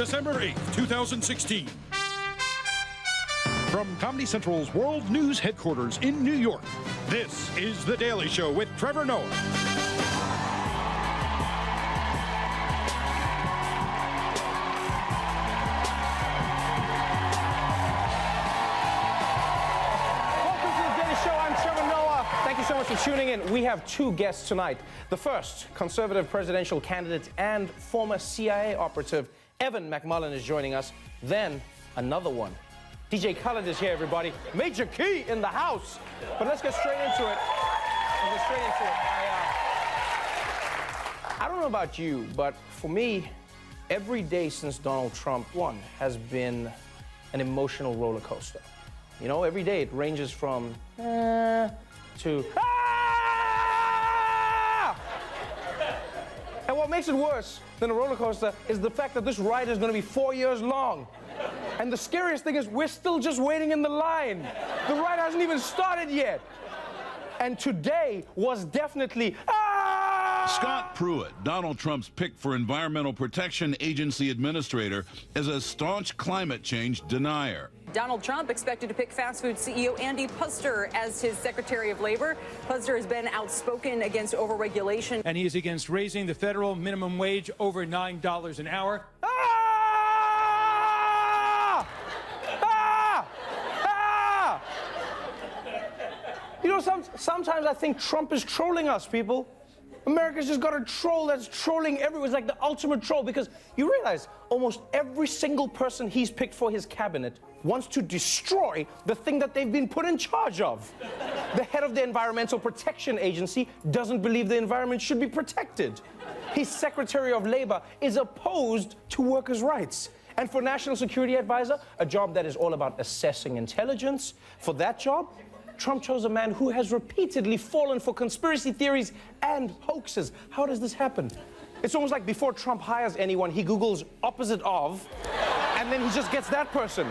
December 8th, 2016. From Comedy Central's World News headquarters in New York, this is The Daily Show with Trevor Noah. So much for tuning in. We have two guests tonight. The first, conservative presidential candidate and former CIA operative Evan McMullin is joining us. Then another one. DJ Khaled is here, everybody. Major Key in the house. But let's get straight into it. I don't know about you, but for me, every day since Donald Trump won has been an emotional roller coaster. You know, every day it ranges from to And what makes it worse than a roller coaster is the fact that this ride is going to be 4 years long. And the scariest thing is we're still just waiting in the line. The ride hasn't even started yet. And today was definitely Scott Pruitt, Donald Trump's pick for Environmental Protection Agency administrator, is a staunch climate change denier. Donald Trump expected to pick fast food CEO Andy Puster as his Secretary of Labor. Puster has been outspoken against overregulation. And he is against raising the federal minimum wage over $9 an hour. You know, sometimes I think Trump is trolling us, people. America's just got a troll that's trolling everyone. It's like the ultimate troll, because you realize almost every single person he's picked for his cabinet wants to destroy the thing that they've been put in charge of. The head of the Environmental Protection Agency doesn't believe the environment should be protected. His Secretary of Labor is opposed to workers' rights. And for National Security Advisor, a job that is all about assessing intelligence, for that job, Trump chose a man who has repeatedly fallen for conspiracy theories and hoaxes. How does this happen? It's almost like before Trump hires anyone, he Googles opposite of, and then he just gets that person.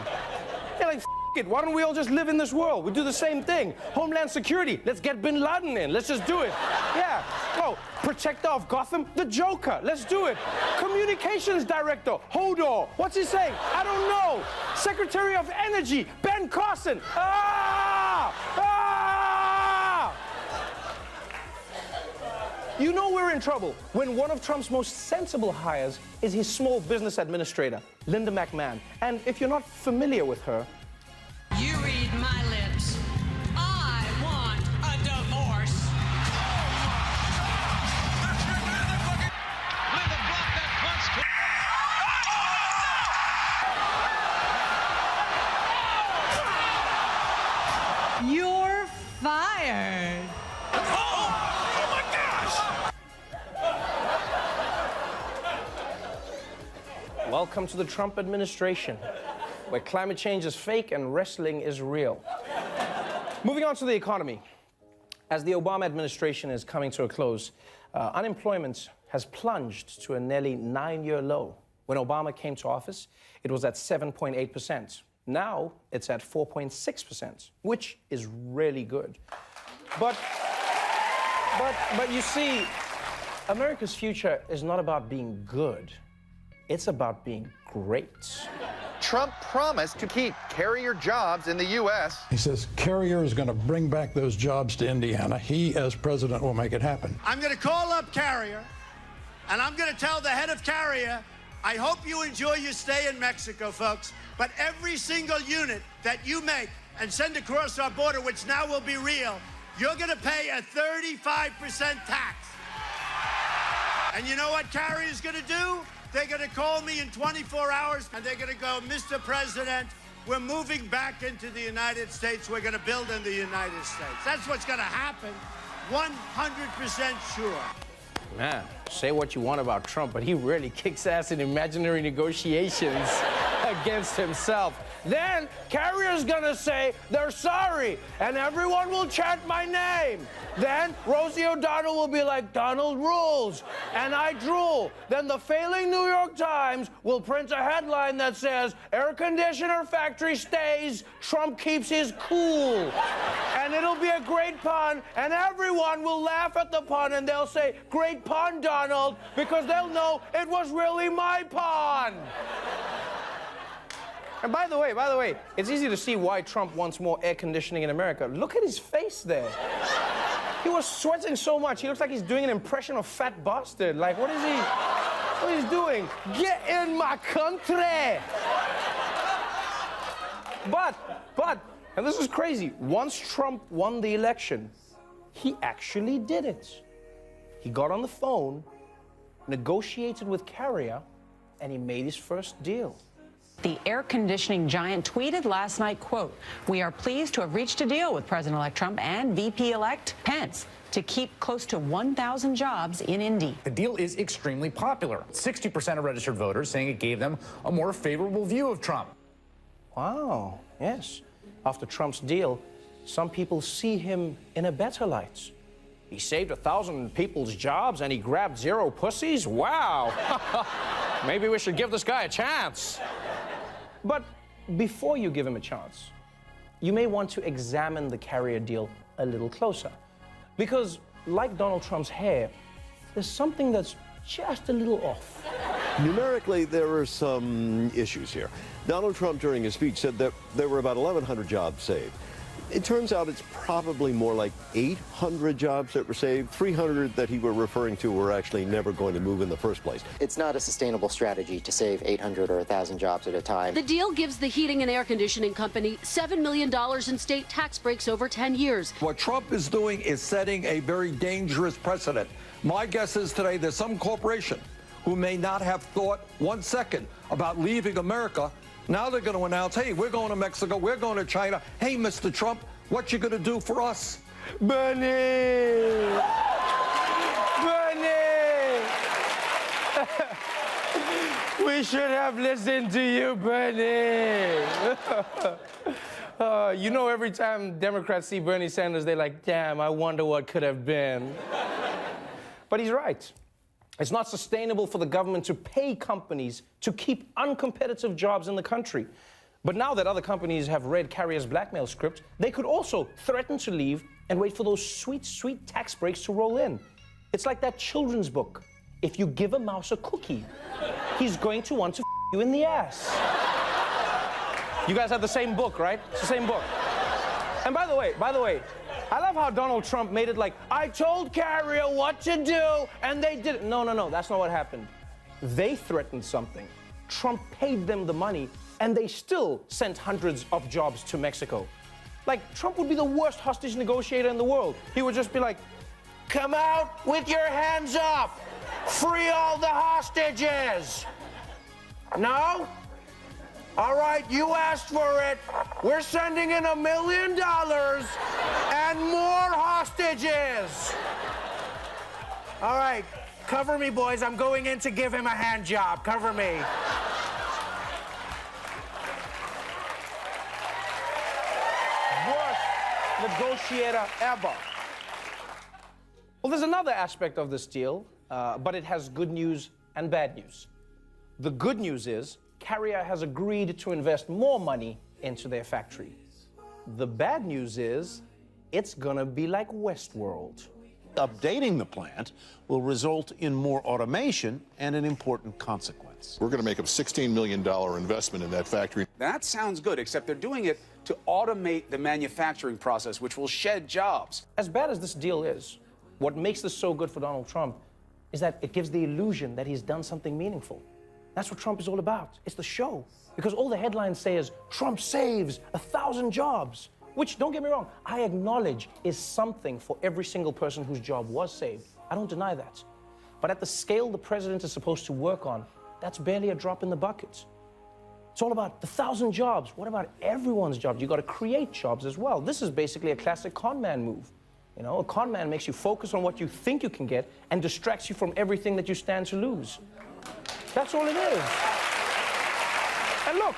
They're like, it, why don't we all just live in this world? We do the same thing. Homeland Security, let's get Bin Laden in. Let's just do it. Yeah. Oh, Protector of Gotham, the Joker. Let's do it. Communications Director, Hodor. What's he saying? I don't know. Secretary of Energy, Ben Carson. You know we're in trouble when one of Trump's most sensible hires is his small business administrator, Linda McMahon. And if you're not familiar with her... You read my lips. I want a divorce. Linda blocked that punch. You're fired. Welcome to the Trump administration, where climate change is fake and wrestling is real. Moving on to the economy. As the Obama administration is coming to a close, unemployment has plunged to a nearly 9-year low. When Obama came to office, it was at 7.8%. Now it's at 4.6%, which is really good. But you see, America's future is not about being good. It's about being great. Trump promised to keep carrier jobs in the U.S. He says Carrier is going to bring back those jobs to Indiana. He, as president, will make it happen. I'm going to call up Carrier, and I'm going to tell the head of Carrier, I hope you enjoy your stay in Mexico, folks, but every single unit that you make and send across our border, which now will be real, you're going to pay a 35% tax. And you know what Carrier's going to do? They're going to call me in 24 hours, and they're going to go, Mr. President, we're moving back into the United States. We're going to build in the United States. That's what's going to happen, 100% sure. Man, say what you want about Trump, but he really kicks ass in imaginary negotiations against himself. Then Carrier's gonna say they're sorry, and everyone will chant my name. Then Rosie O'Donnell will be like, Donald rules, and I drool. Then the failing New York Times will print a headline that says, air conditioner factory stays, Trump keeps his cool. And it'll be a great pun, and everyone will laugh at the pun, and they'll say, great pun, Donald, because they'll know it was really my pun. And by the way, it's easy to see why Trump wants more air conditioning in America. Look at his face there. He was sweating so much, he looks like he's doing an impression of Fat Bastard. Like, what is he doing? Get in my country! But, and this is crazy, once Trump won the election, he actually did it. He got on the phone, negotiated with Carrier, and he made his first deal. The air conditioning giant tweeted last night, quote, "We are pleased to have reached a deal with President-elect Trump and VP-elect Pence to keep close to 1,000 jobs in Indy." The deal is extremely popular. 60% of registered voters saying it gave them a more favorable view of Trump. Wow, yes. After Trump's deal, some people see him in a better light. He saved 1,000 people's jobs and he grabbed 0 pussies? Wow. Maybe we should give this guy a chance. But before you give him a chance, you may want to examine the Carrier deal a little closer. Because, like Donald Trump's hair, there's something that's just a little off. Numerically, there are some issues here. Donald Trump, during his speech, said that there were about 1,100 jobs saved. It turns out it's probably more like 800 jobs that were saved. 300 that he were referring to were actually never going to move in the first place. It's not a sustainable strategy to save 800 or 1,000 jobs at a time. The deal gives the heating and air conditioning company $7 million in state tax breaks over 10 years. What Trump is doing is setting a very dangerous precedent. My guess is today there's some corporation who may not have thought 1 second about leaving America. Now they're going to announce, hey, we're going to Mexico, we're going to China. Hey, Mr. Trump, what you going to do for us? Bernie! Bernie! We should have listened to you, Bernie! You know, every time Democrats see Bernie Sanders, they're like, damn, I wonder what could have been. But he's right. It's not sustainable for the government to pay companies to keep uncompetitive jobs in the country. But now that other companies have read Carrier's blackmail script, they could also threaten to leave and wait for those sweet, sweet tax breaks to roll in. It's like that children's book. If you give a mouse a cookie, he's going to want to you in the ass. You guys have the same book, right? It's the same book. And by the way, I love how Donald Trump made it like, I told Carrier what to do, and they did it. No, that's not what happened. They threatened something. Trump paid them the money, and they still sent hundreds of jobs to Mexico. Like, Trump would be the worst hostage negotiator in the world. He would just be like, come out with your hands up. Free all the hostages. No? All right, you asked for it. We're sending in $1 million and more hostages. All right, cover me, boys. I'm going in to give him a hand job. Cover me. Worst negotiator ever. Well, there's another aspect of this deal, but it has good news and bad news. The good news is Carrier has agreed to invest more money into their factory. The bad news is it's gonna be like Westworld. Updating the plant will result in more automation and an important consequence. We're going to make a $16 million investment in that factory. That sounds good, except they're doing it to automate the manufacturing process, which will shed jobs. As bad as this deal is, what makes this so good for Donald Trump is that it gives the illusion that he's done something meaningful. That's what Trump is all about. It's the show. Because all the headlines say is, Trump saves 1,000 jobs. Which, don't get me wrong, I acknowledge is something for every single person whose job was saved. I don't deny that. But at the scale the president is supposed to work on, that's barely a drop in the bucket. It's all about the 1,000 jobs. What about everyone's jobs? You've got to create jobs as well. This is basically a classic con man move. You know, a con man makes you focus on what you think you can get and distracts you from everything that you stand to lose. That's all it is. And look,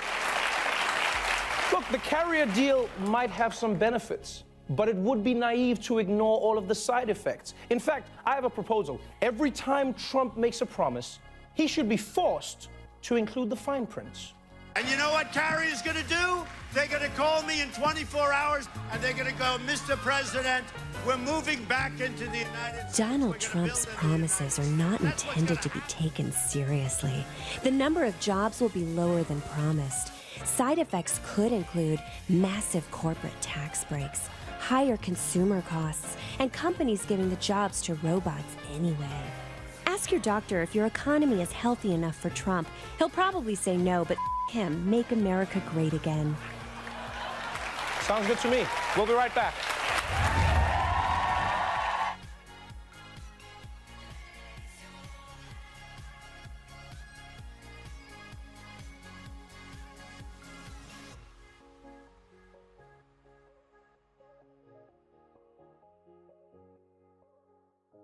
the Carrier deal might have some benefits, but it would be naive to ignore all of the side effects. In fact, I have a proposal. Every time Trump makes a promise, he should be forced to include the fine print. And you know what Carrier's going to do? They're going to call me in 24 hours, and they're going to go, Mr. President, we're moving back into the United States. Donald Trump's promises are not intended to be taken seriously. The number of jobs will be lower than promised. Side effects could include massive corporate tax breaks, higher consumer costs, and companies giving the jobs to robots anyway. Ask your doctor if your economy is healthy enough for Trump. He'll probably say no, but him, make America great again. Sounds good to me. We'll be right back.